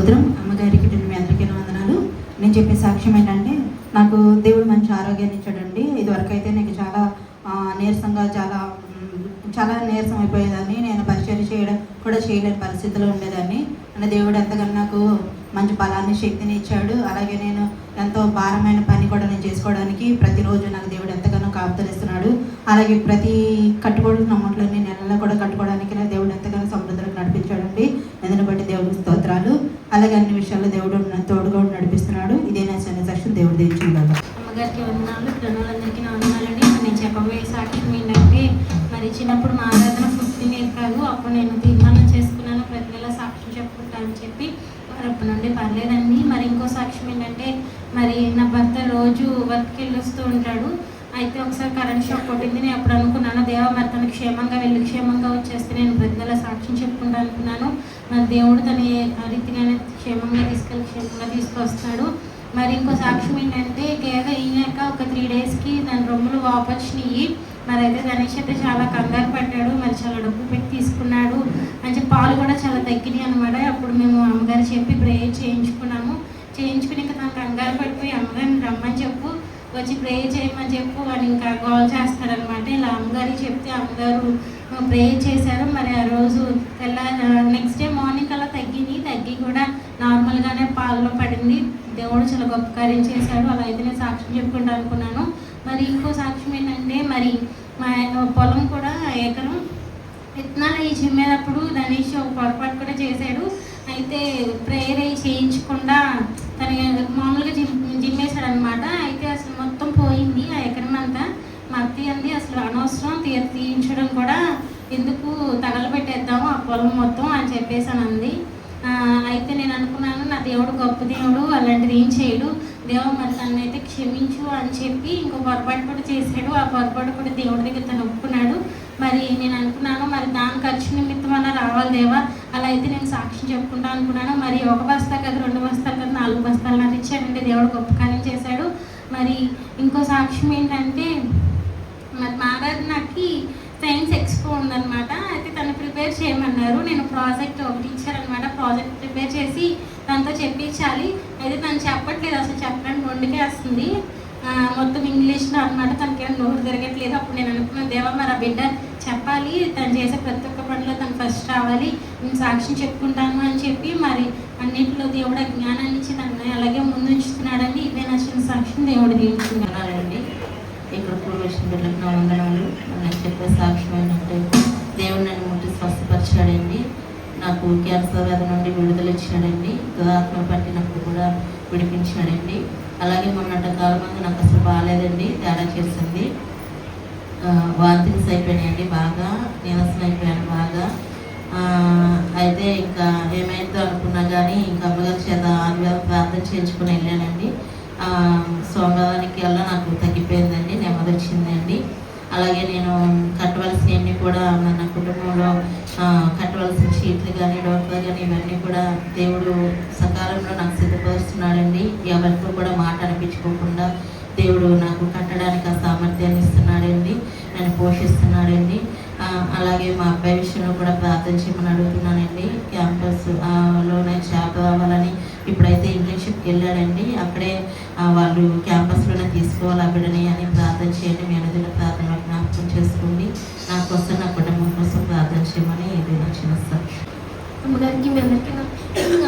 అమ్మగారికి మీ అందరికీ వందనాలు. నేను చెప్పే సాక్ష్యం ఏంటంటే, నాకు దేవుడు మంచి ఆరోగ్యాన్ని ఇచ్చాడండి. ఇదివరకు అయితే నాకు చాలా నీరసంగా చాలా నీరసం అయిపోయేదాన్ని. నేను పరిచర్య చేయడం కూడా చేయలేని పరిస్థితిలో ఉండేదాన్ని. అంటే దేవుడు ఎంతగానో నాకు మంచి బలాన్ని, శక్తిని ఇచ్చాడు. అలాగే నేను ఎంతో భారమైన పని కూడా నేను చేసుకోవడానికి ప్రతిరోజు నాకు దేవుడు ఎంతగానో కాపుతలిస్తున్నాడు. అలాగే ప్రతి కట్టుకోవడానికి నమ్మట్లన్నీ నెలలో కూడా కట్టుకోవడానికి నా దేవుడు ఎంతగానో సముద్రానికి నడిపించాడండి. ఎందుని బట్టి దేవుడికి స్తోత్రాలు. అలాగే అన్ని విషయాల్లో దేవుడు తోడుగా నడిపిస్తున్నాడు. ఇదే నా చిన్న సాక్ష్యం. దేవుడు దీవించుగాక. అమ్మగారికి వందనాలు, ప్రణాళందరికీ నా వందనాలండి. నేను చెప్పబోయే సాక్ష్యం ఏంటంటే, మరి చిన్నప్పుడు మా ఆరాధన 15 ఇయర్ కాదు, అప్పుడు నేను తీర్మానం చేసుకున్నాను ప్రతి నెల సాక్ష్యం చెప్పుకుంటా అని చెప్పి. మరి అప్పటి నుండి పర్లేదండి. మరి ఇంకో సాక్ష్యం ఏంటంటే, మరి నా భర్త రోజు వర్క్కి వెళ్ళొస్తూ ఉంటాడు. అయితే ఒకసారి కరెంట్ షాక్ కొట్టింది. నేను అప్పుడు అనుకున్నాను, దేవ మరి తను క్షేమంగా వెళ్ళి క్షేమంగా వచ్చేస్తే నేను ప్రతి నెల సాక్ష్యం చెప్పుకుంటా అనుకున్నాను. మరి దేవుడు తన రీతిగానే క్షేమంగా తీసుకొస్తాడు. మరి ఇంకో సాక్ష్యం ఏంటంటే, గేద అయినాక ఒక 3 డేస్కి దాని రొమ్ములు వాపు వచ్చినాయి. మరి అయితే గణేష్ అయితే చాలా కంగారు పడ్డాడు. మరి చాలా డబ్బు పెట్టి తీసుకున్నాడు. అంటే పాలు కూడా చాలా తగ్గినాయి అనమాట. అప్పుడు మేము అమ్మగారు చెప్పి ప్రేయర్ చేయించుకుని ఇంకా తను కంగారు పడిపోయి అమ్మగారిని రమ్మని చెప్పు, వచ్చి ప్రేయర్ చేయమని చెప్పు అని ఇంకా కాల్ చేస్తారనమాట. ఇలా అమ్మగారికి చెప్తే అమ్మగారు ప్రేయర్ చేశారు. మరి ఆ రోజు నెక్స్ట్ డే మార్నింగ్ అలా తగ్గి కూడా నార్మల్గానే పాలలో పడింది. దేవుడు చాలా గొప్ప కార్యం చేశాడు. అలా అయితే నేను సాక్ష్యం చెప్పుకుంటా అనుకున్నాను. మరి ఇంకో సాక్ష్యం ఏంటంటే, మరి మా పొలం కూడా ఎకరం విత్తనాలు అవి చిమ్మేటప్పుడు గణేష్ ఒక పొరపాటు కూడా చేశాడు. అయితే ప్రేయర్ అవి చేయించకుండా తను మామూలుగా జిమ్మేశాడు అనమాట. అయితే అసలు మొత్తం పోయింది ఆ ఎకరం అంతా. మా అత్తయ్య అంది, అసలు అనవసరం తీయించడం కూడా, ఎందుకు తగలబెట్టేద్దాము ఆ పొలం మొత్తం అని చెప్పేసాను అంది. అయితే నేను అనుకున్నాను, నా దేవుడు గొప్ప దేవుడు, అలాంటిది ఏం చేయడు. దేవుడు మరి తనైతే క్షమించు అని చెప్పి ఇంకో పొరపాటు కూడా చేశాడు. ఆ పొరపాటు కూడా దేవుడి దగ్గర తను ఒప్పుకున్నాడు. మరి నేను అనుకున్నాను, మరి దాని ఖర్చు నిమిత్తం అన్నా రావాలి దేవా, అలా అయితే నేను సాక్ష్యం చెప్పుకుంటా అనుకున్నాను. మరి 1 బస్తా కదా, 2 బస్తాలు కదా, 4 బస్తాలు నాకు ఇచ్చాడంటే దేవుడు గొప్ప కార్యం చేశాడు. మరి ఇంకో సాక్ష్యం ఏంటంటే, మరి మా నాకు సైన్స్ ఎక్స్పో ఉందన్నమాట. అయితే తను ప్రిపేర్ చేయమన్నారు. నేను ప్రాజెక్ట్ ఒకటి ఇచ్చారనమాట. ప్రాజెక్ట్ ప్రిపేర్ చేసి తనతో చెప్పించాలి. అయితే తను చెప్పట్లేదు, అసలు చెప్పడానికి నోటికే వస్తుంది, మొత్తం ఇంగ్లీష్లో అనమాట. తనకేమో నోరు తిరగట్లేదు. అప్పుడు నేను అనుకున్నాను, దేవా మరి ఆ బిడ్డ చెప్పాలి, తను చేసే ప్రతి ఒక్క పనిలో తను ఫస్ట్ రావాలి, నేను సాక్ష్యం చెప్పుకుంటాను అని చెప్పి మరి అన్నింటిలో దేవుడు జ్ఞానాన్ని ఇచ్చి తను అలాగే ముందుంచుతున్నాడండి. ఇదే నా చిన్న సాక్ష్యం. దేవుడు దీవించుకున్నానండి. ఇక్కడ కూర్చొని బిడ్డలకు నా వందనాలు. నేను చెప్పే సాక్ష్యం ఏంటంటే, దేవుడు నన్ను ముట్టి స్వస్థపరిచాడండి. నాకు క్యాన్సర్ వ్యాధి నుండి విడుదల ఇచ్చాడండి. ఆత్మ పట్టినప్పుడు కూడా విడిపించాడండి. అలాగే మొన్నటి కాలం ముందు నాకు అసలు బాగాలేదండి, తేడా చేసింది. వాంతింగ్స్ అయిపోయినాయండి, బాగా నీరసం అయిపోయాను బాగా. అయితే ఇంకా ఏమైందో అనుకున్నా కానీ ఇంకా అమ్మగారి చేత ఆదివారం ప్రార్థన చేయించుకుని వెళ్ళానండి. సోమవారానికి వల్ల నాకు తగ్గిపోయిందండి, నెమ్మది వచ్చిందండి. అలాగే నేను కట్టవలసినవన్నీ కూడా మన కుటుంబంలో కట్టవలసిన చీట్లు కానీ, డోక్టర్ కానీ, ఇవన్నీ కూడా దేవుడు సకాలంలో నాకు సిద్ధపరుస్తున్నాడండి. ఎవరితో కూడా మాట అనిపించుకోకుండా దేవుడు నాకు కట్టడానికి ఆ సామర్థ్యాన్ని ఇస్తున్నాడండి, నన్ను పోషిస్తున్నాడండి. అలాగే మా అబ్బాయి విషయంలో కూడా ప్రార్థన చేయమని అడుగుతున్నానండి. క్యాంపస్లోనే జాబ్ రావాలని. ఇప్పుడైతే ఇంటర్న్షిప్కి వెళ్ళాడండి. అక్కడే వాళ్ళు క్యాంపస్లోనే తీసుకోవాలి అక్కడని అని ప్రార్థన చేయండి. మీ అనుదిన ప్రార్థనలో జ్ఞాపకం చేసుకోండి. నా కోసం, నా కుటుంబం కోసం ప్రార్థన చేయమని ఇది నా చిన్న సాక్ష్యం. అమ్మగారికి మీ అందరికీ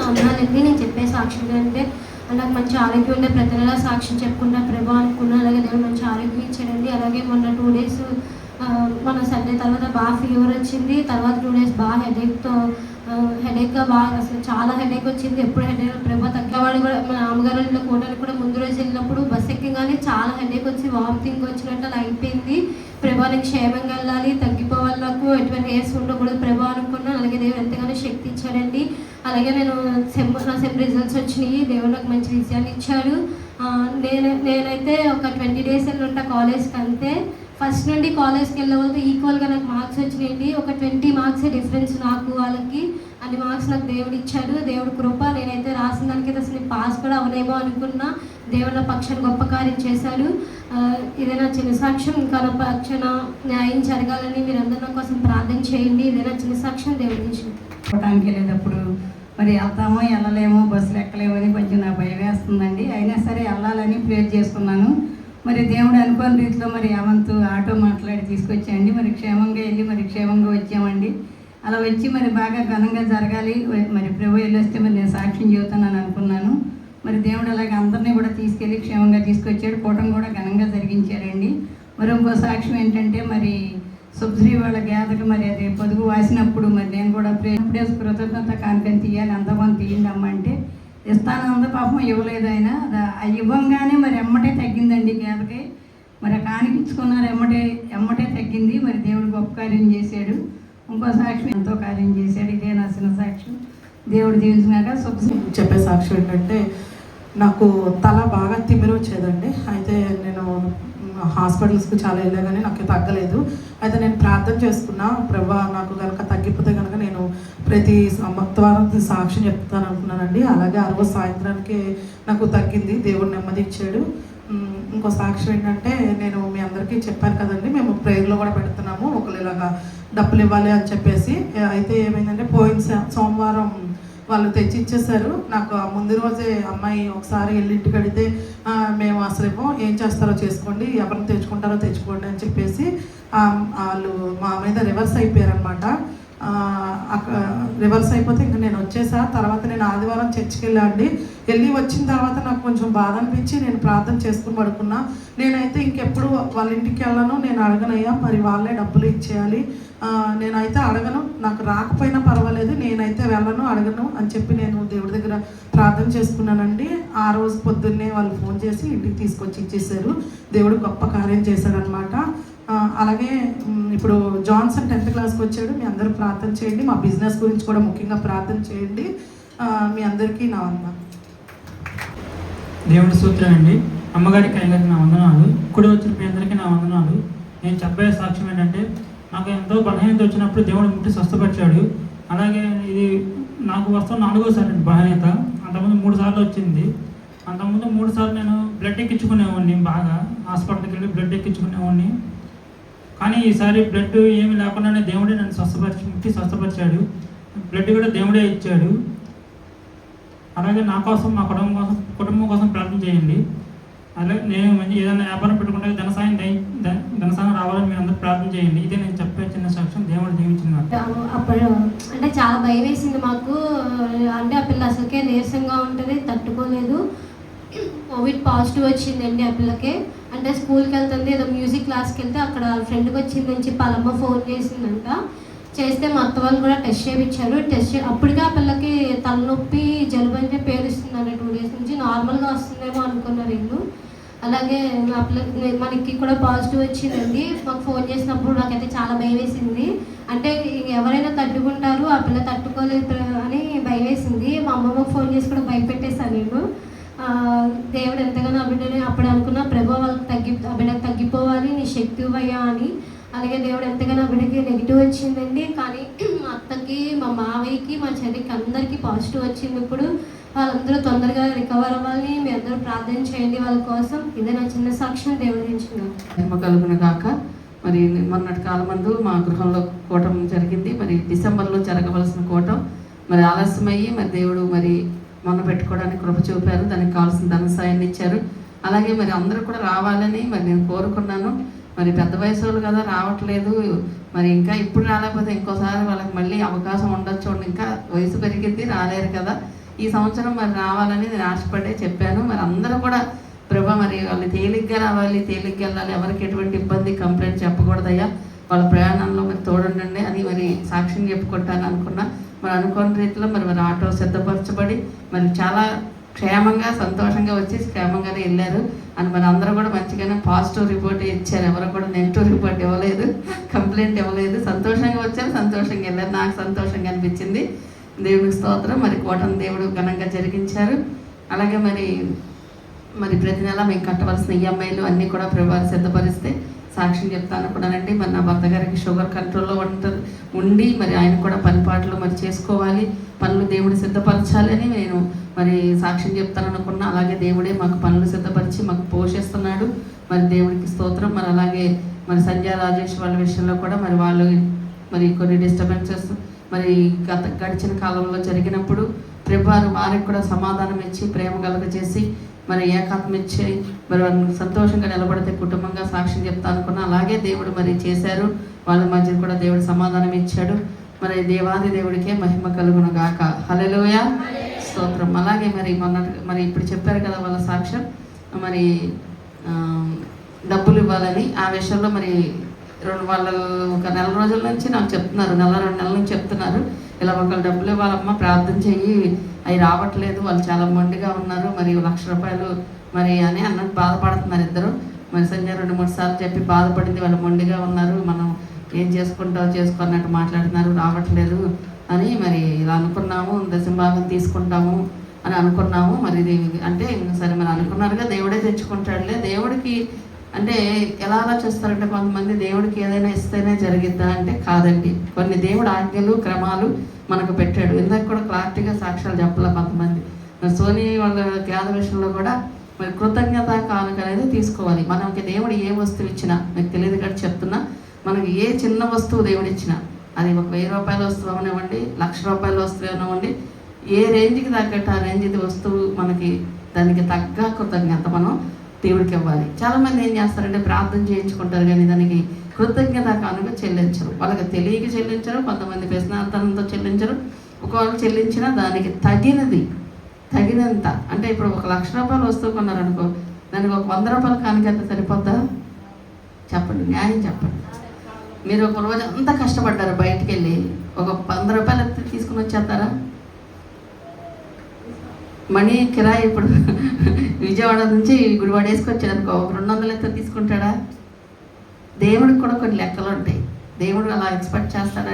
అవునానండి. నేను చెప్పే సాక్ష్యం అంటే, నాకు మంచి ఆరోగ్యం ఉండే ప్రతి నెల సాక్ష్యం చెప్పుకుంటా ప్రభా అనుకున్నా. అలాగే దేవుడు మంచి ఆరోగ్యం ఇచ్చాడండి. అలాగే మొన్న 2 డేస్ మన సండే తర్వాత బాగా ఫీవర్ వచ్చింది. తర్వాత 2 డేస్ బాగా హెడేక్గా బాగా అసలు చాలా హెడేక్ వచ్చింది. ఎప్పుడు హెడేక్ ప్రభా తగ్గేవాళ్ళు కూడా. మన అమ్మగారు కోటలు కూడా ముందు రోజు వెళ్ళినప్పుడు బస్ ఎక్కగానే చాలా హెడేక్ వచ్చి వామిటింగ్ వచ్చినట్టు అలా అయిపోయింది. ప్రభాని క్షేమంగా వెళ్ళాలి, తగ్గిపోవాలి, నాకు ఎటువంటి హెయిర్స్ ఉండకూడదు ప్రభా అనుకున్నాను. అలాగే దేవుడు ఎంతగానో శక్తి ఇచ్చాడండి. అలాగే నేను నా సెమ్ రిజల్ట్స్ వచ్చినాయి. దేవుడు నాకు మంచి విషయాన్ని ఇచ్చాడు. నేనైతే ఒక 20 డేస్ వెళ్ళి ఉంటా కాలేజ్కి. అంతే ఫస్ట్ నుండి కాలేజ్కి వెళ్ళే వాళ్ళతో ఈక్వల్గా నాకు మార్క్స్ వచ్చినాయండి. ఒక 20 మార్క్స్ డిఫరెన్స్ నాకు వాళ్ళకి. అన్ని మార్క్స్ నాకు దేవుడు ఇచ్చాడు. దేవుడు కృప. నేనైతే రాసిన దానికైతే అసలు పాస్ కూడా అవనేమో అనుకున్నా. దేవుడు నా పక్షాన్ని గొప్ప కార్యం చేశాడు. ఇదే నా చిన్న సాక్ష్యం. ఇంకా నా పక్షాన న్యాయం జరగాలని మీరందరూ నా కోసం ప్రార్థన చేయండి. ఇదే నా చిన్న సాక్ష్యం. దేవుడి నుంచి వెళ్ళేటప్పుడు మరి వెళ్తామో వెళ్ళలేమో, బస్సులు ఎక్కలేమో అని కొంచెం నాకు భయం వేస్తుందండి. అయినా సరే వెళ్ళాలని ప్రేర్ చేసుకున్నాను. మరి దేవుడు అనుకోని రీతిలో మరి అవంతు ఆటో మాట్లాడి తీసుకొచ్చాయండి. మరి క్షేమంగా వెళ్ళి మరి క్షేమంగా వచ్చామండి. అలా వచ్చి మరి బాగా ఘనంగా జరగాలి, మరి ప్రభు వెళ్ళొస్తే మరి నేను సాక్ష్యం చెబుతానని అనుకున్నాను. మరి దేవుడు అలాగే అందరినీ కూడా తీసుకెళ్ళి క్షేమంగా తీసుకొచ్చాడు. కూటమి కూడా ఘనంగా జరిగించారండి. మరి ఇంకో సాక్ష్యం ఏంటంటే, మరి సుబ్శ్రీ వాళ్ళ గేదకు మరి అది పొదుగు వాసినప్పుడు మరి నేను కూడా ఇప్పుడే కృతజ్ఞత కానుకని తీయాలి, అంతమంది తీయండి అమ్మ అంటే ఇస్తాను అంత పాపం ఇవ్వలేదు ఆయన. అది ఇవ్వంగానే మరి ఎమ్మటే తగ్గిందండి గేదకి. మరి కానిపించుకున్నారు, ఎమ్మటే తగ్గింది. మరి దేవుడు గొప్ప కార్యం చేశాడు. ఇంకో సాక్ష్యం ఎంతో కార్యం చేశాడు. ఇదే నా చిన్న సాక్ష్యం. దేవుడు దీవించినాక చెప్పే సాక్ష్యం ఏంటంటే, నాకు తల బాగా తిమ్మిరి వచ్చేదండి. అయితే నేను హాస్పిటల్స్కి చాలా వెళ్ళా కానీ నాకు తగ్గలేదు. అయితే నేను ప్రార్థన చేసుకున్నా, ప్రభా నాకు కనుక తగ్గిపోతే కనుక నేను ప్రతి సంవత్సరం సాక్ష్యం చెప్తాను అనుకున్నానండి. అలాగే ఆ రోజు సాయంత్రానికి నాకు తగ్గింది, దేవుడు నెమ్మది ఇచ్చాడు. ఇంకో సాక్ష్యం ఏంటంటే, నేను మీ అందరికీ చెప్పాను కదండి, మేము ప్రేయర్లో కూడా పెడుతున్నాము ఒకళ్ళు ఇలాగా డబ్బులు ఇవ్వాలి అని చెప్పేసి. అయితే ఏమైందంటే, పోయిన సోమవారం వాళ్ళు తెచ్చి ఇచ్చేసారు. నాకు ముందు రోజే అమ్మాయి ఒకసారి వెళ్ళి ఇంటికి అడిగితే, మేము అసలు ఏం చేస్తారో చేసుకోండి, ఎవరిని తెచ్చుకుంటారో తెచ్చుకోండి అని చెప్పేసి వాళ్ళు మా మీద రివర్స్ అయిపోయారనమాట. రివర్స్ అయిపోతే ఇంకా నేను వచ్చేసా. తర్వాత నేను ఆదివారం చర్చికి వెళ్ళి వచ్చిన తర్వాత నాకు కొంచెం బాధ అనిపించి నేను ప్రార్థన చేసుకుని పడుకున్నా. నేనైతే ఇంకెప్పుడు వాళ్ళ ఇంటికి వెళ్ళను, నేను అడగనయ్యా, మరి వాళ్ళే డబ్బులు ఇచ్చేయాలి, నేనైతే అడగను, నాకు రాకపోయినా పర్వాలేదు, నేనైతే వెళ్ళను, అడగను అని చెప్పి నేను దేవుడి దగ్గర ప్రార్థన చేసుకున్నానండి. ఆ రోజు పొద్దున్నే వాళ్ళు ఫోన్ చేసి ఇంటికి తీసుకొచ్చి ఇచ్చేసారు. దేవుడు గొప్ప కార్యం చేశాడనమాట. అలాగే ఇప్పుడు జాన్సన్ 10th క్లాస్కి వచ్చాడు. మీ అందరూ ప్రార్థన చేయండి. మా బిజినెస్ గురించి కూడా ముఖ్యంగా ప్రార్థన చేయండి. మీ అందరికీ నా వందనాలు. దేవుడి సూత్రం అండి. అమ్మగారికి అయ్యగారికి నా వందనాలు. ఇప్పుడు వచ్చిన మీ అందరికీ నా వందనాలు. నేను చెప్పే సాక్ష్యం ఏంటంటే, నాకు ఎంతో బలహీనత వచ్చినప్పుడు దేవుడు ముట్టి స్వస్థపరిచాడు. అలాగే ఇది నాకు వస్తున్న 4వసారి అండి బలహీనత. అంతకుముందు 3 సార్లు వచ్చింది. అంతకుముందు 3 సార్లు నేను బ్లడ్ ఎక్కించుకునేవాడిని, బాగా హాస్పిటల్కి వెళ్ళి బ్లడ్ ఎక్కించుకునేవాడిని. కానీ ఈసారి బ్లడ్ ఏమి లేకుండానే దేవుడే నన్ను ముట్టి స్వస్థపరిచాడు. బ్లడ్ కూడా దేవుడే ఇచ్చాడు. అలాగే నా కోసం, మా కుటుంబం కోసం ప్రార్థన చేయండి. అలాగే నేను మంచి ఏదైనా వ్యాపారం పెట్టుకుంటే ధనసాయం రావాలని మీరు అందరూ ప్రార్థన చేయండి. ఇదే నేను చెప్పే చిన్న సాక్ష్యం. దేవుడు దీవించినారు. అప్పుడు అంటే చాలా భయం వేసింది మాకు. అంటే ఆ పిల్ల అసలుకే నీరసంగా ఉంటుంది, తట్టుకోలేదు. కోవిడ్ పాజిటివ్ వచ్చిందండి ఆ పిల్లకి. అంటే స్కూల్కి వెళ్తుంది, ఏదో మ్యూజిక్ క్లాస్కి వెళ్తే అక్కడ ఫ్రెండ్కి వచ్చింది నుంచి పలమ్మ ఫోన్ చేసిందంట. చేస్తే మా అత్త వాళ్ళు కూడా టెస్ట్ చేయించారు. అప్పటికే ఆ పిల్లకి తలనొప్పి, జలుబు అంటే పేరుస్తుందండి. 2 days నుంచి నార్మల్గా వస్తుందేమో అనుకున్నారు వీళ్ళు. అలాగే ఆ పిల్ల మనకి కూడా పాజిటివ్ వచ్చిందండి. మాకు ఫోన్ చేసినప్పుడు నాకైతే చాలా భయం వేసింది. అంటే ఎవరైనా తట్టుకుంటారు, ఆ పిల్ల తట్టుకోలేదు అని భయం వేసింది. మా అమ్మమ్మకు ఫోన్ చేసి కూడా భయపెట్టేశాను నేను. దేవుడు ఎంతగానో ఆ బిడ్డని అప్పుడు అనుకున్నా, ప్రభు వాళ్ళకి ఆ బిడ్డకు తగ్గిపోవాలి, నీ శక్తి ఇవ్వయ్యా అని. అలాగే దేవుడు ఎంతగానో ఆ బిడ్డకి నెగిటివ్ వచ్చిందండి. కానీ మా అత్తకి, మా మావయ్యకి, మా చెల్లికి అందరికీ పాజిటివ్ వచ్చింది. ఇప్పుడు వాళ్ళందరూ తొందరగా రికవర్ అవ్వాలి. మీ అందరూ ప్రార్థన చేయండి వాళ్ళ కోసం. ఇదే నా చిన్న సాక్ష్యం. దేవుడు దించుకున్నాను కలుగును కాక. మరి మొన్నటి కాలం ముందు మా గృహంలో కూటం జరిగింది. మరి డిసెంబర్లో జరగవలసిన కూటం మరి ఆలస్యమయ్యి మరి దేవుడు మరి మొన్న పెట్టుకోవడానికి కృప చూపారు. దానికి కావాల్సిన ధన సాయాన్ని ఇచ్చారు. అలాగే మరి అందరూ కూడా రావాలని మరి నేను కోరుకున్నాను. మరి పెద్ద వయసు వాళ్ళు కదా, రావట్లేదు. మరి ఇంకా ఇప్పుడు రాలేకపోతే ఇంకోసారి వాళ్ళకి మళ్ళీ అవకాశం ఉండొచ్చు, ఇంకా వయసు పెరిగింది, రాలేరు కదా. ఈ సంవత్సరం మరి రావాలని నేను ఆశపడే చెప్పాను. మరి అందరూ కూడా ప్రభా మరి వాళ్ళు తేలిగ్గా రావాలి, తేలిగ్గా వెళ్ళాలి, ఎవరికి ఎటువంటి ఇబ్బంది కంప్లైంట్ చెప్పకూడదయ్యా, వాళ్ళ ప్రయాణంలో మరి తోడుండండి అని మరి సాక్ష్యం చెప్పుకుంటాను అనుకున్నా. మరి అనుకోని రీతిలో మరి ఆటో సిద్ధపరచబడి మరి చాలా క్షేమంగా సంతోషంగా వచ్చి క్షేమంగానే వెళ్ళారు. అని మరి అందరూ కూడా మంచిగానే పాజిటివ్ రిపోర్ట్ ఇచ్చారు. ఎవరు కూడా నెగిటివ్ రిపోర్ట్ ఇవ్వలేదు, కంప్లైంట్ ఇవ్వలేదు. సంతోషంగా వచ్చారు, సంతోషంగా వెళ్ళారు. నాకు సంతోషంగా అనిపించింది. దేవునికి స్తోత్రం. మరి కోటను దేవుడు ఘనంగా జరిగించారు. అలాగే మరి ప్రతి నెల మేము కట్టవలసిన ఈఎంఐలు అన్నీ కూడా ప్రభువారు సిద్ధపరిస్తే సాక్ష్యం చెప్తాను అనుకున్నానండి. మరి నా భర్త గారికి షుగర్ కంట్రోల్లో ఉండి మరి ఆయన కూడా పనిపాట్లు మరి చేసుకోవాలి, పనులు దేవుడు సిద్ధపరచాలి అని నేను మరి సాక్ష్యం చెప్తాను అనుకున్నా. అలాగే దేవుడే మాకు పనులు సిద్ధపరిచి మాకు పోషిస్తున్నాడు. మరి దేవుడికి స్తోత్రం. మరి అలాగే మరి సంధ్యా రాజేష్ వాళ్ళ విషయంలో కూడా మరి వాళ్ళు మరి కొన్ని డిస్టర్బెన్సెస్ మరి గడిచిన కాలంలో జరిగినప్పుడు ప్రభువారు వారికి కూడా సమాధానం ఇచ్చి ప్రేమ కలుగజేసి మరి ఏకాత్మ ఇచ్చి మరి వారిని సంతోషంగా నిలబడితే కుటుంబంగా సాక్ష్యం చెప్తా అనుకున్నా. అలాగే దేవుడు మరి చేశారు. వాళ్ళ మధ్య కూడా దేవుడు సమాధానం ఇచ్చాడు. మరి దేవాది దేవుడికే మహిమ కలుగును గాక. హల్లెలూయా, స్తోత్రం. అలాగే మరి ఇప్పుడు చెప్పారు కదా వాళ్ళ సాక్ష్యం, మరి డబ్బులు ఇవ్వాలని. ఆ విషయంలో మరి వాళ్ళు ఒక నెల రోజుల నుంచి నాకు చెప్తున్నారు, 2 నెలల నుంచి చెప్తున్నారు, ఇలా ఒకళ్ళు డబ్బులు ఇవ్వాలమ్మా, ప్రార్థన చెయ్యి, అవి రావట్లేదు, వాళ్ళు చాలా మొండిగా ఉన్నారు, మరి 1,00,000 రూపాయలు మరి అని అన్నట్టు బాధపడుతున్నారు ఇద్దరు. మరి సంజయ్ 2-3 సార్లు చెప్పి బాధపడింది, వాళ్ళు మొండిగా ఉన్నారు, మనం ఏం చేసుకుంటావు చేసుకున్నట్టు మాట్లాడుతున్నారు, రావట్లేదు అని మరి ఇలా అనుకున్నాము, దశంభాగం తీసుకుంటాము అని అనుకున్నాము. మరి ఇది అంటే సరే మరి అనుకున్నారుగా, దేవుడే తెచ్చుకుంటాడులే. దేవుడికి అంటే ఎలా ఆలోచిస్తారంటే కొంతమంది దేవుడికి ఏదైనా ఇస్తేనే జరిగిద్దా అంటే కాదండి. కొన్ని దేవుడు ఆజ్ఞలు క్రమాలు మనకు పెట్టాడు. ఇందాక కూడా క్లారిటీగా సాక్ష్యాలు చెప్పాల కొంతమంది. సోనీ వాళ్ళ గ్యాద విషయంలో కూడా మరి కృతజ్ఞత కానుక అనేది తీసుకోవాలి. మనకి దేవుడు ఏ వస్తువు ఇచ్చినా, మీకు తెలియదు కాబట్టి చెప్తున్నా, మనకి ఏ చిన్న వస్తువు దేవుడు ఇచ్చినా, అది ఒక 1000 రూపాయల వస్తువు అవనివ్వండి, 1,00,000 రూపాయల వస్తువు అవనివ్వండి, ఏ రేంజ్కి తగ్గట్టు ఆ రేంజ్ వస్తువు మనకి దానికి తగ్గ కృతజ్ఞత మనం దేవుడికి ఇవ్వాలి. చాలామంది ఏం చేస్తారంటే ప్రార్థన చేయించుకుంటారు కానీ దానికి కృతజ్ఞత కానుక చెల్లించరు. వాళ్ళకి తెలియక చెల్లించరు, కొంతమంది వ్యసనార్థంతో చెల్లించరు. ఒకవేళ చెల్లించినా దానికి తగినంత అంటే ఇప్పుడు 1,00,000 రూపాయలు వస్తువు కొన్నారనుకో, దానికి ఒక 100 రూపాయల కానుక ఎంత సరిపోద్దా చెప్పండి, న్యాయం చెప్పండి. మీరు ఒక రోజు అంతా కష్టపడ్డారు, బయటికి వెళ్ళి ఒక 100 రూపాయలు ఎంత తీసుకుని వచ్చేస్తారా? మనీ కిరాయి ఇప్పుడు విజయవాడ నుంచి గుడివాడ వేసుకొచ్చాడు అనుకో, ఒక 200 ఎంత తీసుకుంటాడా? దేవుడికి కూడా కొన్ని లెక్కలు ఉంటాయి. దేవుడు అలా ఎక్స్పెక్ట్ చేస్తాడు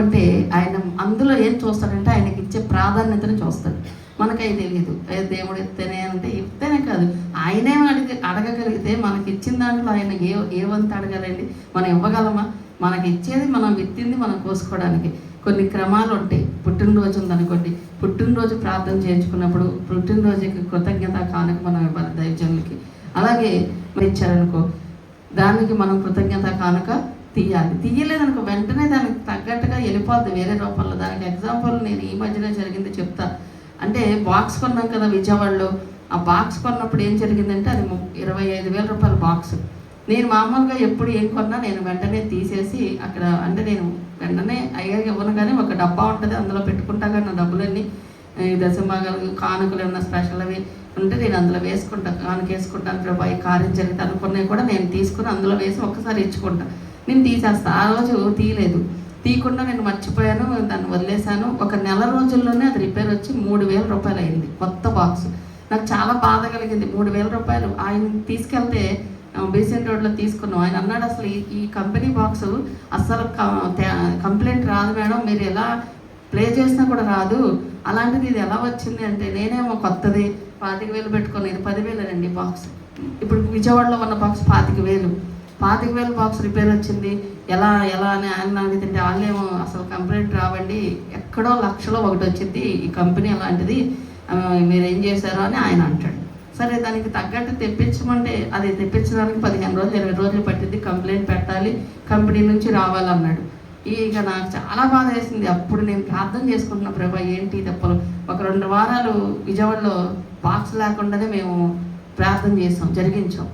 అంటే ఆయన అందులో ఏం చూస్తాడంటే ఆయనకి ఇచ్చే ప్రాధాన్యతను చూస్తాడు. మనకై తెలియదు, దేవుడు ఇస్తేనే కాదు, ఆయనే అడగగలిగితే మనకి ఇచ్చిన దాంట్లో ఆయన ఏ వంత అడగాలండి? మనం ఇవ్వగలమా? మనకి ఇచ్చేది మనం విత్తింది మనం కోసుకోవడానికి కొన్ని క్రమాలు ఉంటాయి. పుట్టినరోజు ఉందనుకోండి, పుట్టినరోజు ప్రార్థన చేయించుకున్నప్పుడు పుట్టినరోజుకి కృతజ్ఞత కానుక మనం ఇవ్వాలి దైవజనులకి. అలాగే ఇచ్చారనుకో, దానికి మనం కృతజ్ఞత కానుక తీయలేదనుకో వెంటనే దానికి తగ్గట్టుగా వెళ్ళిపోద్ది వేరే రూపంలో. దానికి ఎగ్జాంపుల్ నేను ఈ మధ్యలో జరిగింది చెప్తా. అంటే బాక్స్ కొన్నాం కదా విజయవాడలో, ఆ బాక్స్ కొన్నప్పుడు ఏం జరిగిందంటే అది 25,000 రూపాయల బాక్స్. నేను మామూలుగా ఎప్పుడు ఏం కొన్నా నేను వెంటనే తీసేసి అక్కడ అంటే నేను వెంటనే అయ్యాక ఇవ్వను, కానీ ఒక డబ్బా ఉంటుంది అందులో పెట్టుకుంటా. కానీ నా డబ్బులన్నీ దశమాగాలు కానుకలు ఏమన్నా స్పెషల్ అవి ఉంటే నేను అందులో వేసుకుంటాను, కానుక వేసుకుంటాను. రూపాయి కార్యం జరిగితే అనుకున్నవి కూడా నేను తీసుకుని అందులో వేసి ఒక్కసారి ఇచ్చుకుంటా, నేను తీసేస్తాను. ఆ రోజు తీయకుండా నేను మర్చిపోయాను, దాన్ని వదిలేశాను. ఒక నెల రోజుల్లోనే అది రిపేర్ వచ్చి 3,000 రూపాయలు అయింది కొత్త బాక్స్. నాకు చాలా బాధ కలిగింది. 3,000 రూపాయలు ఆయన తీసుకెళ్తే బీసెంట్ రోడ్లో తీసుకున్నాం. ఆయన అన్నాడు అసలు ఈ కంపెనీ బాక్స్ అస్సలు కంప్లైంట్ రాదు మేడం, మీరు ఎలా ప్లే చేసినా కూడా రాదు, అలాంటిది ఇది ఎలా వచ్చింది అంటే, నేనేమో కొత్తది 25,000 పెట్టుకుని, ఇది 10,000 అండి బాక్స్. ఇప్పుడు విజయవాడలో ఉన్న బాక్స్ 25,000 బాక్స్ రిపేర్ వచ్చింది. ఎలా అని ఆయన అడిగితే వాళ్ళేమో అసలు కంప్లైంట్ రావండి, ఎక్కడో 1,00,000లో ఒకటి వచ్చింది, ఈ కంపెనీ అలాంటిది, మీరు ఏం చేశారో అని ఆయన అంటాడు. సరే దానికి తగ్గట్టు తెప్పించమంటే అది తెప్పించడానికి 15 రోజులు 20 రోజులు పట్టింది, కంప్లైంట్ పెట్టాలి, కంపెనీ నుంచి రావాలన్నాడు. ఇక నాకు చాలా బాధ వేసింది. అప్పుడు నేను ప్రార్థన చేసుకుంటున్నా, ప్రభా ఏంటి తప్పలు. ఒక 2 వారాలు విజయవాడలో బాక్స్ లేకుండానే మేము ప్రార్థన జరిగించాం.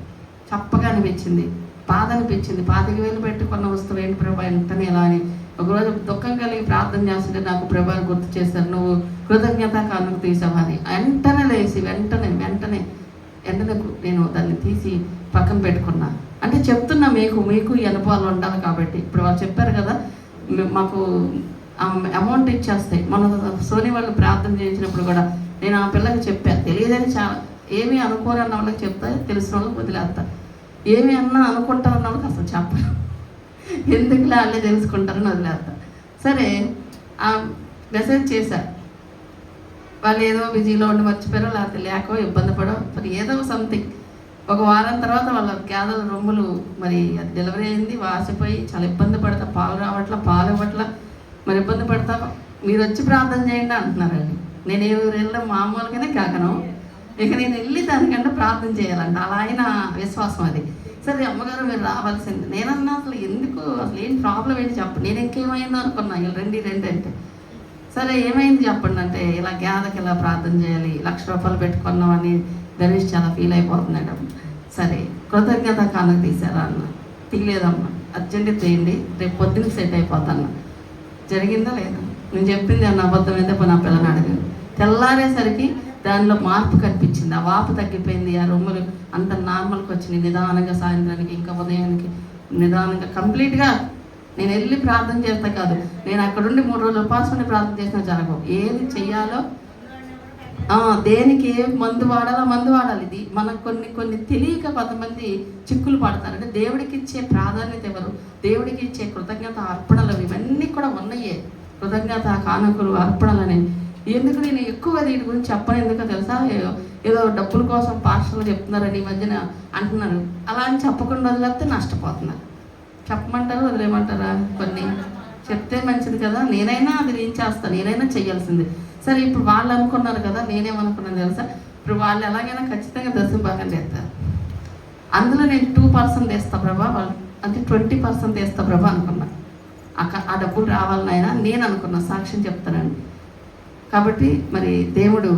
చప్పగా అనిపించింది, బాధ అనిపించింది. 25,000 పెట్టుకున్న వస్తువు ఏంటి ప్రభా వెంటనే ఎలా అని. ఒకరోజు దుఃఖం కలిగి ప్రార్థన చేస్తుంటే నాకు ప్రభాని గుర్తు చేశారు, నువ్వు కృతజ్ఞత కానుక తీసావని. వెంటనే లేచి వెంటనే నేను దాన్ని తీసి పక్కన పెట్టుకున్నా. అంటే చెప్తున్నా మీకు ఈ అనుభవాలు ఉండాలి కాబట్టి. ఇప్పుడు వాళ్ళు చెప్పారు కదా మాకు అమౌంట్ ఇచ్చేస్తాయి. మన సోనీ వాళ్ళు ప్రార్థన చేయించినప్పుడు కూడా నేను ఆ పిల్లకి చెప్పాను, తెలియదని చాలా ఏమీ అనుకోరన్న వాళ్ళకి చెప్తా, తెలిసిన వాళ్ళకి వదిలేస్తా. ఏమి అన్నా అనుకుంటారన్న వాళ్ళకి అసలు చెప్పను, ఎందుకులే వాళ్ళే తెలుసుకుంటారని వదిలేస్తా. సరే ఆ మెసేజ్ చేశారు, వాళ్ళు ఏదో బిజీలో ఉండి మర్చిపోయారో లేకపోతే లేకో ఇబ్బంది పడో మరి ఏదో సంథింగ్. ఒక వారం తర్వాత వాళ్ళ గ్యాదల రొమ్ములు మరి అది డెలివరీ అయింది, వాసిపోయి చాలా ఇబ్బంది పడతా, పాలు ఇవ్వట్లా, మరి ఇబ్బంది పడతా, మీరు వచ్చి ప్రార్థన చేయండి అంటున్నారండి. నేను వెళ్ళడం మామూలుగానే కాకను, ఇక నేను వెళ్ళి దానికంటే ప్రార్థన చేయాలంట, అలా అయిన విశ్వాసం అది. సరే అమ్మగారు మీరు రావాల్సింది. నేనన్నా అసలు ఎందుకు, అసలు ఏం ప్రాబ్లం ఏంటి చెప్పండి, నేను ఇంకేమైందో అనుకున్నా, వీళ్ళు రండి అంటే సరే ఏమైంది చెప్పండి అంటే, ఇలా గేదకి ఇలా ప్రార్థన చేయాలి, ₹1,00,000 పెట్టుకున్నామని గణేష్ చాలా ఫీల్ అయిపోతున్నాడు. సరే కృతజ్ఞత కానుక తీసారా అన్న. తీయలేదమ్మా, అర్జెంట్ తీయండి, రేపు పొద్దున్న సెట్ అయిపోతాను. జరిగిందా లేదా? నేను చెప్పింది అన్న అబద్ధం అయితే నా పిల్లని అడిగాను. తెల్లారేసరికి దానిలో మార్పు కనిపించింది. ఆ వాపు తగ్గిపోయింది, ఆ రొమ్ములు అంత నార్మల్కి వచ్చినాయి. నిదానంగా సాయంత్రానికి ఇంకా ఉదయానికి నిదానంగా కంప్లీట్గా నేను వెళ్ళి ప్రార్థన చేస్తా కాదు, నేను అక్కడుండి 3 రోజులు ఉపాసన ప్రార్థన చేసినా జరగవు. ఏది చెయ్యాలో దేనికి ఏ మందు వాడాలో మందు వాడాలి. ఇది మనకు కొన్ని తెలియక కొంతమంది చిక్కులు పడతారు. అంటే దేవుడికి ఇచ్చే ప్రాధాన్యత ఎవరు, దేవుడికి ఇచ్చే కృతజ్ఞత అర్పణలు ఇవన్నీ కూడా ఉన్నాయే. కృతజ్ఞత కానుకలు అర్పణలు అనేవి ఎందుకు నేను ఎక్కువ వీటి గురించి చెప్పను, ఎందుకో తెలుసా? ఏదో డబ్బుల కోసం పాస్టర్లు చెప్తున్నారని ఈ మధ్యన అంటున్నారు. అలా అని చెప్పకుండా వదిలేస్తే నష్టపోతున్నారు. చెప్పమంటారు, వదిలేయమంటారా? కొన్ని చెప్తే మంచిది కదా. నేనైనా అది నేను చేస్తాను, నేనైనా చెయ్యాల్సింది. సరే ఇప్పుడు వాళ్ళు అనుకున్నారు కదా, నేనేమనుకున్నాను తెలుసా? ఇప్పుడు వాళ్ళు ఎలాగైనా ఖచ్చితంగా దశభాగం చేస్తారు. అందులో నేను 2% వేస్తా ప్రభా, వాళ్ళు అంటే 20% వేస్తా ప్రభా అనుకున్నా. ఆ డబ్బులు రావాలనైనా నేను అనుకున్నా, సాక్ష్యం చెప్తానండి. కాబట్టి మరి దేవుడు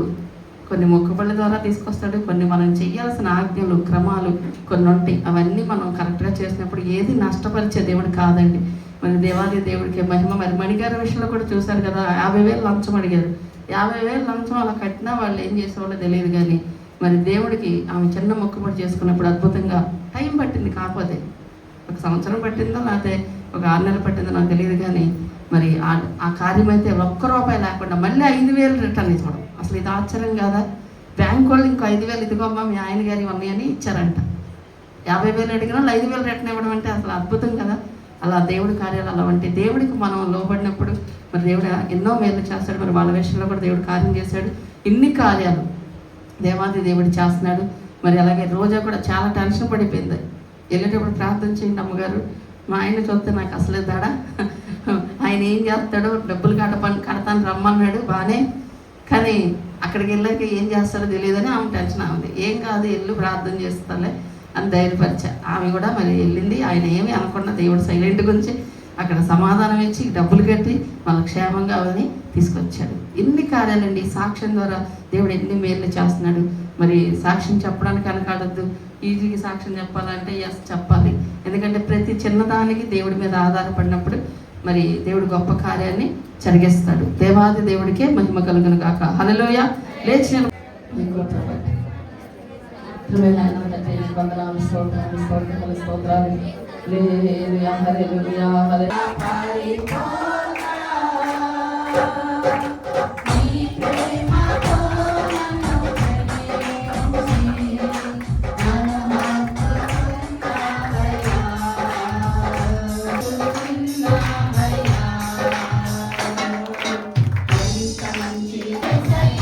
కొన్ని మొక్కుబళ్ళ ద్వారా తీసుకొస్తాడు, కొన్ని మనం చేయాల్సిన ఆజ్ఞలు క్రమాలు కొన్ని ఉంటాయి. అవన్నీ మనం కరెక్ట్గా చేసినప్పుడు ఏది నష్టపరిచే దేవుడు కాదండి. మరి దేవాది దేవుడికి మహిమ. మరి మణిగారి విషయంలో కూడా చూశారు కదా, 50,000 లంచం అడిగారు. 50,000 లంచం అలా కట్టినా వాళ్ళు ఏం చేసేవాళ్ళో తెలియదు. కానీ మరి దేవుడికి ఆమె చిన్న మొక్కుబడి చేసుకున్నప్పుడు అద్భుతంగా టైం పట్టింది. కాకపోతే 1 సంవత్సరం పట్టిందో లేకపోతే ఒక 6 నెలలు పట్టిందో నాకు తెలియదు. కానీ మరి ఆ కార్యం అయితే ₹1 లేకుండా మళ్ళీ 5,000 రిటర్న్ ఇవ్వడం. అసలు ఇది ఆశ్చర్యం కాదా? బ్యాంక్ వాళ్ళు ఇంకో 5,000 ఇదిగోమ్మా మీ ఆయన గారి ఉన్నాయని ఇచ్చారంట. 50,000 అడిగిన వాళ్ళు 5,000 రిటర్న్ ఇవ్వడం అంటే అసలు అద్భుతం కదా. అలా దేవుడి కార్యాలు అలా అంటే దేవుడికి మనం లోబడినప్పుడు మరి దేవుడు ఎన్నో మేలు చేస్తాడు. మరి వాళ్ళ విషయంలో కూడా దేవుడు కార్యం చేశాడు. ఇన్ని కార్యాలు దేవాది దేవుడు చేస్తున్నాడు. మరి అలాగే రోజా కూడా చాలా టెన్షన్ పడిపోయింది. వెళ్ళేటప్పుడు ప్రార్థన చేయండి అమ్మగారు, మా ఆయన చూస్తే నాకు అసలే దాడా, ఆయన ఏం చేస్తాడో, డబ్బులు కడతాను రమ్మన్నాడు బాగానే, కానీ అక్కడికి వెళ్ళాక ఏం చేస్తాడో తెలియదని ఆమె టెన్షన్ ఉంది. ఏం కాదు, వెళ్ళు ప్రార్థన చేస్తాలే అని ధైర్యపరిచా. ఆమె కూడా మరి వెళ్ళింది. ఆయన ఏమి అనకుండా దేవుడు సైలెంట్ గురించి అక్కడ సమాధానం ఇచ్చి డబ్బులు కట్టి వాళ్ళ క్షేమంగా అవన్నీ తీసుకొచ్చాడు. ఎన్ని కార్యాలండి సాక్ష్యం ద్వారా దేవుడు ఎన్ని మేలు చేస్తున్నాడు. మరి సాక్ష్యం చెప్పడానికి వెనకాడద్దు. ఈజీగా సాక్ష్యం చెప్పాలంటే ఎస్ చెప్పాలి. ఎందుకంటే ప్రతి చిన్నదానికి దేవుడి మీద ఆధారపడినప్పుడు మరి దేవుడు గొప్ప కార్యాన్ని జరిగిస్తాడు. దేవాది దేవుడికే మహిమ కలుగును గాక. హల్లెలూయా. లేచి Thank you.